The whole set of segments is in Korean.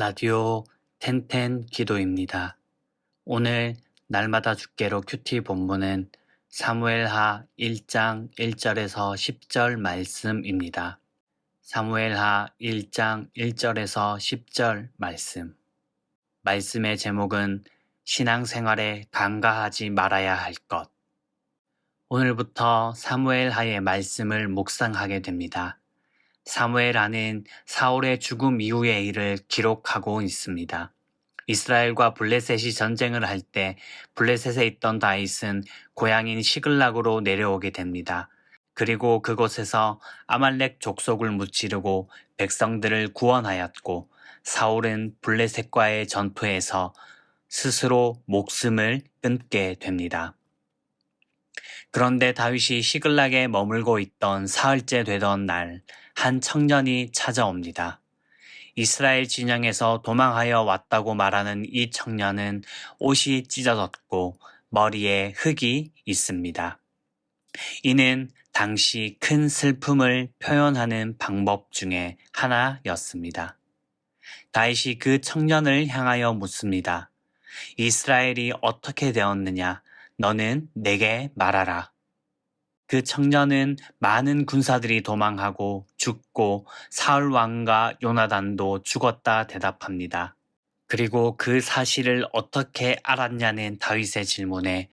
라디오 텐텐 기도입니다. 오늘 날마다 주께로 큐티 본문은 사무엘하 1장 1절에서 10절 말씀입니다. 사무엘하 1장 1절에서 10절 말씀. 말씀의 제목은 신앙생활에 간과하지 말아야 할 것. 오늘부터 사무엘하의 말씀을 묵상하게 됩니다. 사무엘하는 사울의 죽음 이후의 일을 기록하고 있습니다. 이스라엘과 블레셋이 전쟁을 할 때 블레셋에 있던 다윗은 고향인 시글락으로 내려오게 됩니다. 그리고 그곳에서 아말렉 족속을 무찌르고 백성들을 구원하였고 사울은 블레셋과의 전투에서 스스로 목숨을 끊게 됩니다. 그런데 다윗이 시글락에 머물고 있던 사흘째 되던 날, 한 청년이 찾아옵니다. 이스라엘 진영에서 도망하여 왔다고 말하는 이 청년은 옷이 찢어졌고 머리에 흙이 있습니다. 이는 당시 큰 슬픔을 표현하는 방법 중에 하나였습니다. 다윗이 그 청년을 향하여 묻습니다. 이스라엘이 어떻게 되었느냐? 너는 내게 말하라. 그 청년은 많은 군사들이 도망하고 죽고 사울 왕과 요나단도 죽었다 대답합니다. 그리고 그 사실을 어떻게 알았냐는 다윗의 질문에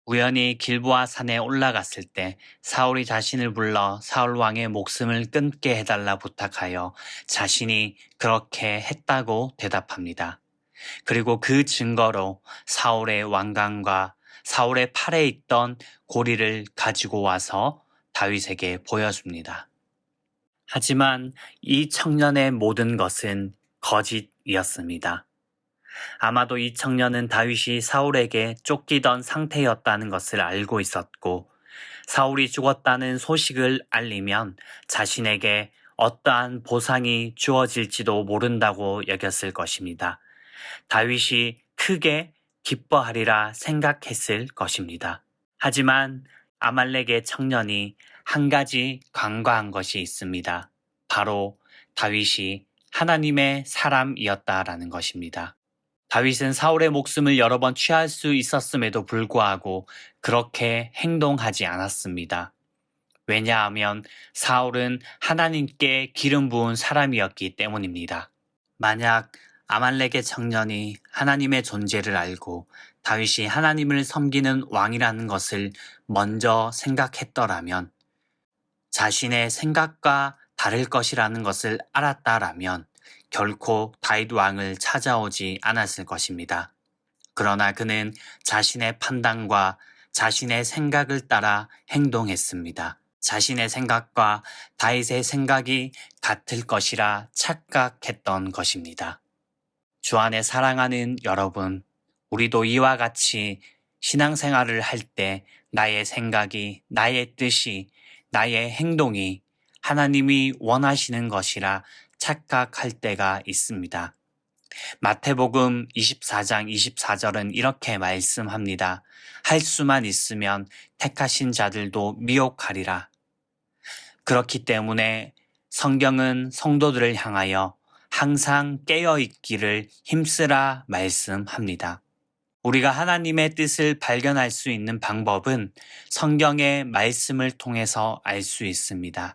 우연히 길보아 산에 올라갔을 때 사울이 자신을 불러 사울 왕의 목숨을 끊게 해달라 부탁하여 자신이 그렇게 했다고 대답합니다. 그리고 그 증거로 사울의 왕관과 사울의 팔에 있던 고리를 가지고 와서 다윗에게 보여줍니다. 하지만 이 청년의 모든 것은 거짓이었습니다. 아마도 이 청년은 다윗이 사울에게 쫓기던 상태였다는 것을 알고 있었고 사울이 죽었다는 소식을 알리면 자신에게 어떠한 보상이 주어질지도 모른다고 여겼을 것입니다. 다윗이 크게 기뻐하리라 생각했을 것입니다. 하지만 아말렉의 청년이 한 가지 간과한 것이 있습니다. 바로 다윗이 하나님의 사람이었다라는 것입니다. 다윗은 사울의 목숨을 여러 번 취할 수 있었음에도 불구하고 그렇게 행동하지 않았습니다. 왜냐하면 사울은 하나님께 기름 부은 사람이었기 때문입니다. 만약 아말렉의 청년이 하나님의 존재를 알고 다윗이 하나님을 섬기는 왕이라는 것을 먼저 생각했더라면 자신의 생각과 다를 것이라는 것을 알았다라면 결코 다윗 왕을 찾아오지 않았을 것입니다. 그러나 그는 자신의 판단과 자신의 생각을 따라 행동했습니다. 자신의 생각과 다윗의 생각이 같을 것이라 착각했던 것입니다. 주 안에 사랑하는 여러분, 우리도 이와 같이 신앙생활을 할 때 나의 생각이, 나의 뜻이, 나의 행동이 하나님이 원하시는 것이라 착각할 때가 있습니다. 마태복음 24장 24절은 이렇게 말씀합니다. 할 수만 있으면 택하신 자들도 미혹하리라. 그렇기 때문에 성경은 성도들을 향하여 항상 깨어있기를 힘쓰라 말씀합니다. 우리가 하나님의 뜻을 발견할 수 있는 방법은 성경의 말씀을 통해서 알 수 있습니다.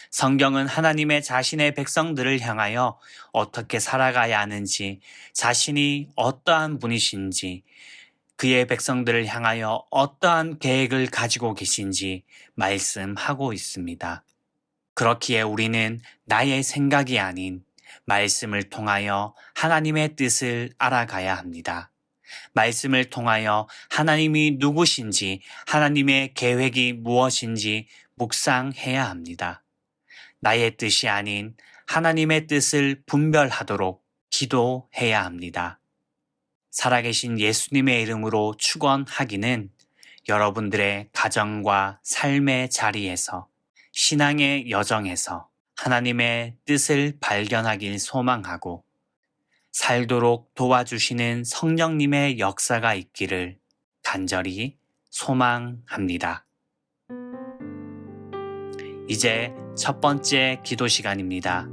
성경은 하나님의 자신의 백성들을 향하여 어떻게 살아가야 하는지, 자신이 어떠한 분이신지, 그의 백성들을 향하여 어떠한 계획을 가지고 계신지 말씀하고 있습니다. 그렇기에 우리는 나의 생각이 아닌 말씀을 통하여 하나님의 뜻을 알아가야 합니다. 말씀을 통하여 하나님이 누구신지, 하나님의 계획이 무엇인지 묵상해야 합니다. 나의 뜻이 아닌 하나님의 뜻을 분별하도록 기도해야 합니다. 살아계신 예수님의 이름으로 축원하기는 여러분들의 가정과 삶의 자리에서 신앙의 여정에서 하나님의 뜻을 발견하길 소망하고 살도록 도와주시는 성령님의 역사가 있기를 간절히 소망합니다. 이제 첫 번째 기도 시간입니다.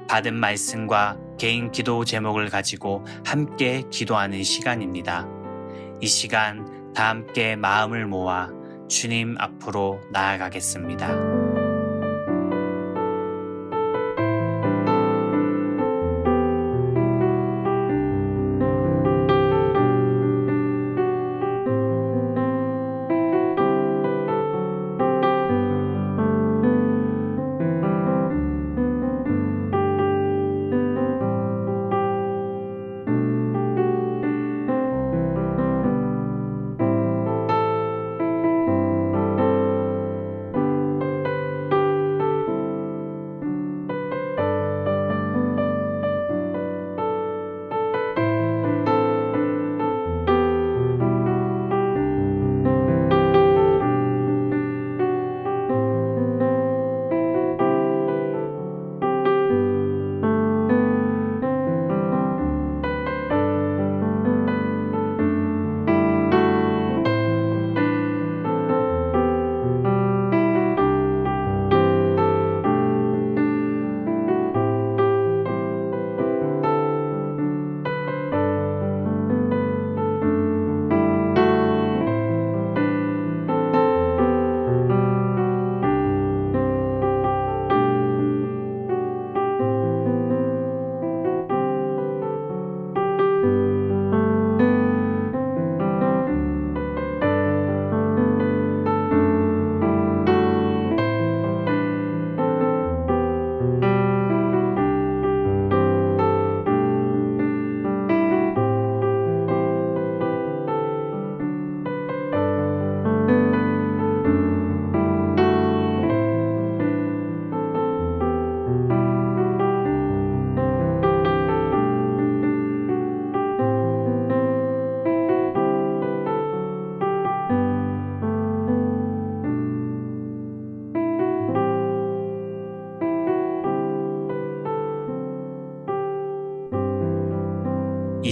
받은 말씀과 개인 기도 제목을 가지고 함께 기도하는 시간입니다. 이 시간 다 함께 마음을 모아 주님 앞으로 나아가겠습니다.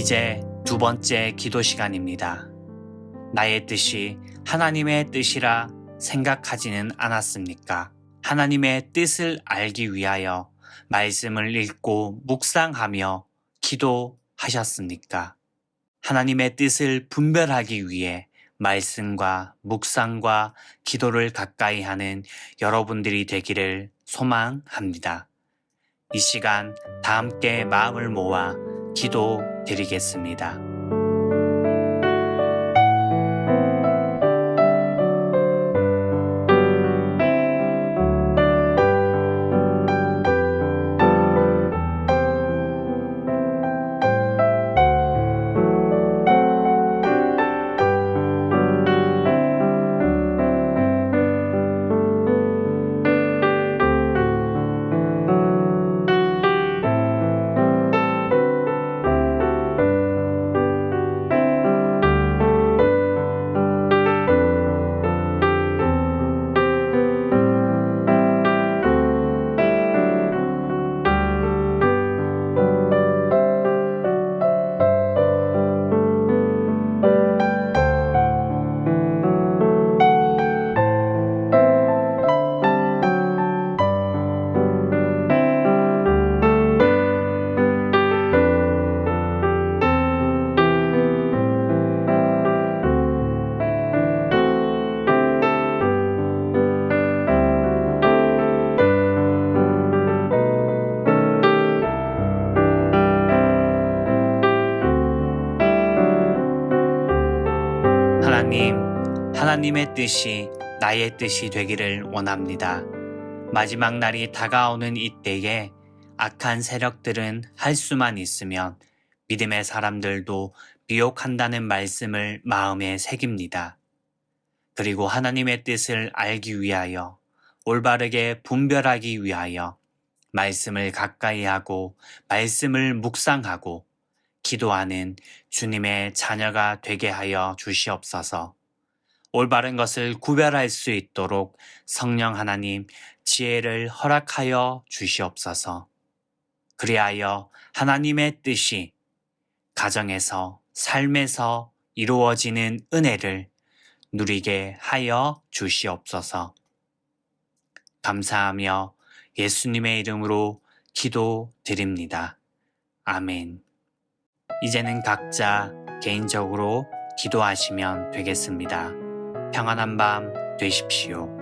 이제 두 번째 기도 시간입니다. 나의 뜻이 하나님의 뜻이라 생각하지는 않았습니까? 하나님의 뜻을 알기 위하여 말씀을 읽고 묵상하며 기도하셨습니까? 하나님의 뜻을 분별하기 위해 말씀과 묵상과 기도를 가까이 하는 여러분들이 되기를 소망합니다. 이 시간 다 함께 마음을 모아 기도 드리겠습니다. 하나님의 뜻이 나의 뜻이 되기를 원합니다. 마지막 날이 다가오는 이때에 악한 세력들은 할 수만 있으면 믿음의 사람들도 미혹한다는 말씀을 마음에 새깁니다. 그리고 하나님의 뜻을 알기 위하여 올바르게 분별하기 위하여 말씀을 가까이 하고 말씀을 묵상하고 기도하는 주님의 자녀가 되게 하여 주시옵소서. 올바른 것을 구별할 수 있도록 성령 하나님 지혜를 허락하여 주시옵소서. 그리하여 하나님의 뜻이 가정에서 삶에서 이루어지는 은혜를 누리게 하여 주시옵소서. 감사하며 예수님의 이름으로 기도드립니다. 아멘. 이제는 각자 개인적으로 기도하시면 되겠습니다. 평안한 밤 되십시오.